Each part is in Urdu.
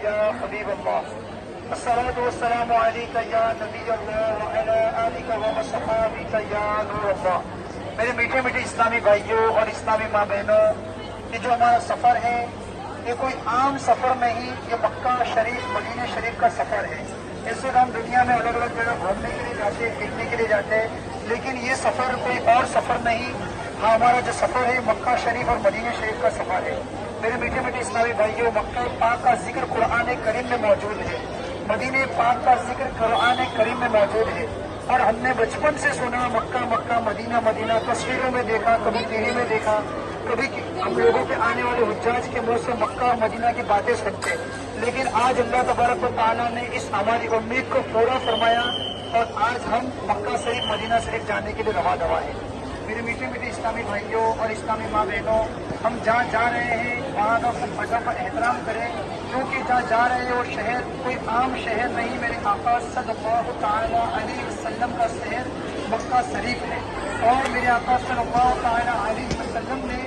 یا حبیب اللہ، الصلاۃ والسلام علیک یا نبی اللہ وعلی آلک وصحابک یا نور اللہ۔ میرے میٹھے میٹھے اسلامی بھائیوں اور اسلامی ماں بہنوں، یہ جو ہمارا سفر ہے یہ کوئی عام سفر نہیں، یہ مکہ شریف مدینہ شریف کا سفر ہے۔ اس وقت ہم دنیا میں الگ الگ جگہ گھومنے کے لیے جاتے ہیں، دیکھنے کے لیے جاتے ہیں، لیکن یہ سفر کوئی اور سفر نہیں، ہمارا جو سفر ہے مکہ شریف اور مدینہ شریف کا سفر ہے۔ میرے میٹھے میٹھے اسلامی بھائیوں، مکہ پاک کا ذکر قرآن کریم میں موجود ہے، مدینہ پاک کا ذکر قرآن کریم میں موجود ہے، اور ہم نے بچپن سے سنا مکہ مکہ مدینہ مدینہ، تصویروں میں دیکھا، کبھی ٹی وی میں دیکھا، کبھی ہم لوگوں کے آنے والے حجاج کے منہ سے مکہ اور مدینہ کی باتیں سنتے، لیکن آج اللہ تبارک و تعالیٰ نے اس ہماری امید کو پورا فرمایا اور آج ہم مکہ شریف مدینہ شریف جانے کے لیے رواں دوا ہے۔ میرے میٹھے میٹھے اسلامی بھائیوں اور اسلامی ماں بہنوں، ہم جہاں جا رہے ہیں وہاں کا خوب ادب و احترام کریں، کیونکہ جہاں جا رہے ہیں وہ شہر کوئی عام شہر نہیں، میرے آقا صلی اللہ تعالیٰ علیہ وسلم کا شہر مکہ شریف ہے، اور میرے آقا صلی اللہ تعالیٰ علیہ وسلم نے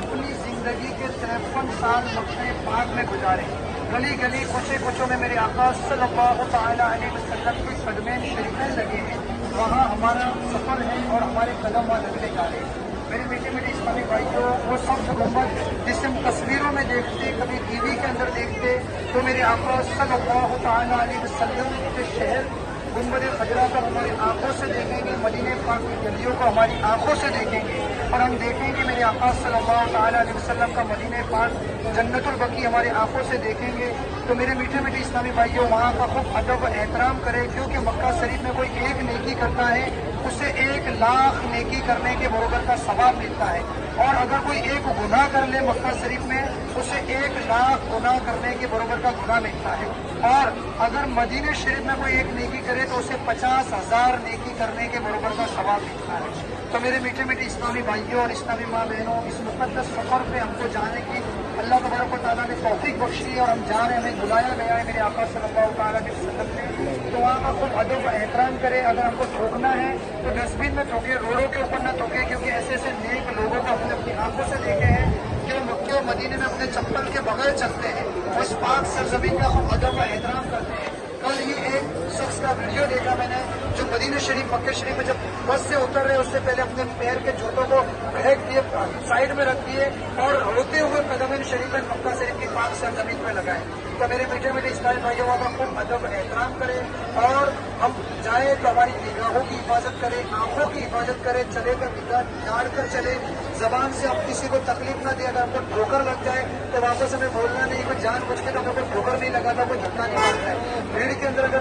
اپنی زندگی کے 53 سال مکہ پاک میں گزارے، گلی گلی کوچے کوچوں میں میرے آقا صلی اللہ تعالیٰ علیہ وسلم کے قدمین شریفین لگے ہیں، وہاں ہمارا سفر ہے اور ہمارے قدم وہاں لگنے جا رہے ہیں۔ میرے میٹھے میٹھے اسلامی بھائیوں، وہ سب محمد جسے ہم تصویروں میں دیکھتے، کبھی ٹی وی کے اندر دیکھتے، تو میرے آقا صلی اللہ تعالیٰ علیہ وسلم کے شہر گنبد خضرا کو ہماری آنکھوں سے دیکھیں گے، مدینہ پاک کی گلیوں کو ہماری آنکھوں سے دیکھیں گے، اور ہم دیکھیں گے میرے آقا صلی اللہ تعالیٰ علیہ وسلم کا مدینہ پاک جنت البقیع ہماری آنکھوں سے دیکھیں گے۔ تو میرے میٹھے میٹھے اسلامی بھائیوں، وہاں کا خوب ادب و احترام کرے، کیونکہ مکہ شریف میں کوئی ایک نیکی کرتا ہے اسے 1,00,000 نیکی کرنے کے برابر کا ثواب ملتا ہے، اور اگر کوئی ایک گناہ کر لے مکہ شریف میں اسے 1,00,000 گناہ کرنے کے برابر کا گناہ ملتا ہے، اور اگر مدینہ شریف میں کوئی ایک نیکی کرے تو اسے 50,000 نیکی کرنے کے برابر کا ثواب ملتا ہے۔ تو میرے میٹھے میٹھے اسلامی بھائیوں اور اسلامی ماں بہنوں، اس مقدس سفر پہ ہم کو جانے کی اللہ تبارک و تعالیٰ نے توفیق بخشی ہے، اور ہم جا رہے ہیں، ہمیں بلایا گیا ہے میرے آقا صلی اللہ تعالیٰ علیہ وسلم نے، تو وہاں کا خوب ادب و احترام کرے۔ اگر ہم کو تھوکنا ہے تو ڈسٹ بن میں تھوکے، روڈوں کے اوپر نہ تھوکے، کیونکہ ایسے ایسے نیک لوگوں کو ہم نے اپنی آنکھوں سے دیکھے ہیں کہ وہ مکے اور مدینے میں اپنے چپل کے بغیر چلتے ہیں، اس پاک سرزمین کا خوب ادب و احترام کرتے ہیں۔ کل ہی ایک شخص کا ویڈیو دیکھا میں نے، جو مدینہ شریف مکہ شریف میں جب بس سے اتر رہے اس سے پہلے اپنے پیر کے جوتوں کو پھینک دیے، سائڈ میں رکھ دیے، اور روتے ہوئے قدمین شریف میں مکہ شریف کی پاک سرزمین پہ لگائے۔ تو میرے میٹھے میٹھے اسلامی بھائیوں، کا خوب ادب احترام کرے، اور ہم جائیں تو ہماری نگاہوں کی حفاظت کرے، آنکھوں کی حفاظت کرے، چلے کر نگاہ جھاڑ کر چلے، زبان سے ہم کسی کو تکلیف نہ دے، اگر ہم کو ٹھوکر لگ جائے تو واپس ہمیں بولنا نہیں، کوئی جان بوجھ کے تو ہمیں کوئی ٹھوکر نہیں لگا تھا، کوئی دھکا نہیں مارتا ہے۔ بھیڑ کے اندر اگر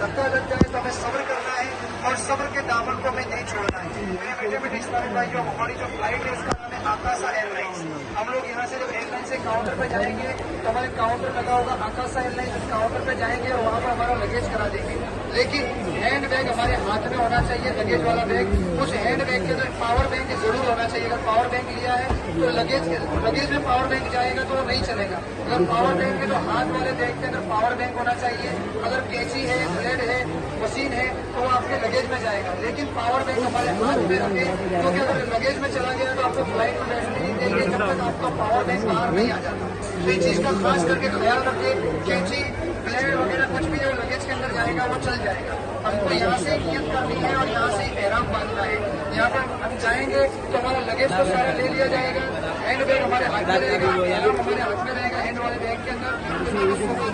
دھکا لگ جائے تو ہمیں صبر کرنا ہے، اور صبر کے دامن کو ہمیں نہیں چھوڑنا ہے۔ میرے میٹھے میٹھے اسلامی بھائیوں، ہماری جو فلائٹ ہے اس کا نام ہے آکاسا ایئر لائنس۔ ہم لوگ یہاں سے جب ایئر لائن سے کاؤنٹر پہ جائیں گے تو ہمارے کاؤنٹر لگا ہوگا آکاسا ایئر لائنس، اس کاؤنٹر پہ جائیں گے اور وہاں پر ہمارا لگیج کرا دیں گے، لیکن ہینڈ بیگ ہمارے ہاتھ میں ہونا چاہیے، لگیج والا بیگ۔ اس ہینڈ بیگ کے اندر پاور بینک ضرور ہونا چاہیے، اگر پاور بینک لیا ہے تو لگیج میں پاور بینک جائے گا تو وہ نہیں چلے گا، اگر پاور بینک ہے تو ہاتھ والے بیگ کے اندر پاور بینک ہونا چاہیے، اگر کینچی ہے، بلیڈ ہے، مشین ہے تو وہ آپ کے لگیج میں جائے گا، لیکن پاور بینک ہمارے ہاتھ میں رکھے، کیونکہ اگر لگیج میں چلا گیا تو آپ کو فلائٹ میں بیٹھنے نہیں دیں گے جب تک آپ کا پاور بینک باہر نہیں آ جاتا۔ تو اس چیز کا خاص کر کے خیال رکھے، کینچی بلیڈ وغیرہ کچھ بھی جو لگیج کے اندر جائے گا وہ چل جائے گا۔ ہم کو یہاں سے نیت کرنی ہے اور یہاں سے احرام باندھنا ہے، یہاں پر ہم جائیں گے تو ہمارا لگیج تو سارا لے لیا جائے گا، ہینڈ بیگ ہمارے ہاتھ میں رہے گا، احرام ہمارے ہاتھ میں رہے گا، ہینڈ والے بیگ کے اندر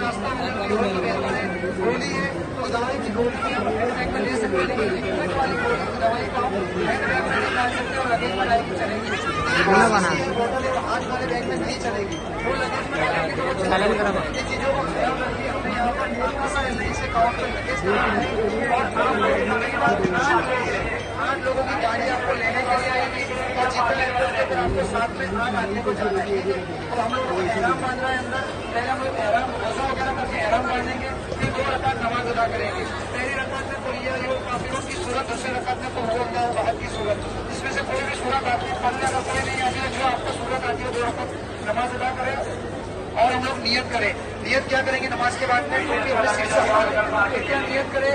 ناشتہ گولی ہے تو دوائی کی گولی ہے ہینڈ بیگ میں لے سکتے ہیں، لیکن لکوڈ والی گولی کی دوائی کو ہینڈ بیگ میں نہیں لا سکتے اور لگیج میں ڈال کے چلیں گے۔ بوتل ہے وہ ہاتھ والے بیگ میں نہیں چلے گی، وہ لگیج میں ڈالیں گے تو وہ چلے گی۔ یہ چیزوں کا خیال رکھیے، ہمیں یہاں پر نہیں سے کاؤنٹ پر لگیج کرنا ہے، اور آٹھ لوگوں کی گاڑی آپ کو لینے کے لیے آئے گی، اور جتنے پھر آپ کو ساتھ میں 8 آدمی کو جانا ہے۔ تو ہم لوگوں کو احرام باندھنا ہے اندر، پہلے ہم لوگ احرام روزہ وغیرہ کر کے احرام باندھیں گے، پھر 2 رکعت نماز ادا کریں گے۔ پہلی رکعت میں قل یا ایھا الکافرون کی صورت، دوسری رکعت میں قل ھو اللہ احد کی صورت، اس میں سے کوئی بھی صورت آتی ہے پڑھنے، اگر کوئی نہیں آتی ہے جو آپ کو صورت آتی ہے 2 رکعت نماز ادا کریں، اور ہم لوگ نیت کریں۔ نیت کیا کریں گے نماز کے بعد میں؟ کیونکہ ہمیں صرف سے کیا نیت کریں؟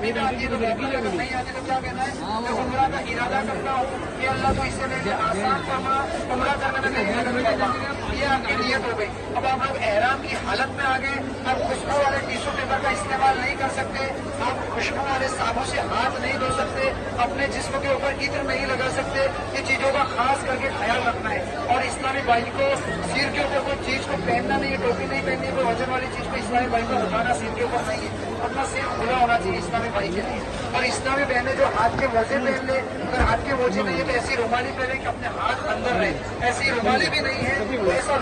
نہیں آتی تو کیا کہنا ہے میں عمرہ کا ارادہ کرتا ہوں کہ اللہ تو اس سے میرے آسان فرما عمرہ کرنے میں محنت کرتا یہ آپ کی نیت ہو گئی. اب آپ لوگ احرام کی حالت میں آ گئے. آپ خوشبو والے ٹیشو پیپر کا استعمال نہیں کر سکتے. آپ خوشبو والے صابن سے ہاتھ نہیں دھو سکتے. اپنے جسم کے اوپر عطر نہیں لگا سکتے. یہ چیزوں کا خاص کر کے خیال رکھنا ہے. اور اسلامی بھائی کو سر کے اوپر کوئی چیز کو پہننا نہیں ہے, ٹوپی نہیں پہننی ہے, کوئی وزن والی چیز کو اسلامی بھائی کو اٹھانا سر کے اوپر نہیں ہے. اپنا سر کھلا ہونا چاہیے اسلامی بھائی کے لیے. اور اسلامی بہنیں جو ہاتھ کے موزے پہن لے, اگر ہاتھ کے موزے نہیں ہے تو ایسی رومالی پہنے کہ اپنے ہاتھ اندر رہے. ایسی رومالی بھی نہیں ہے ایسا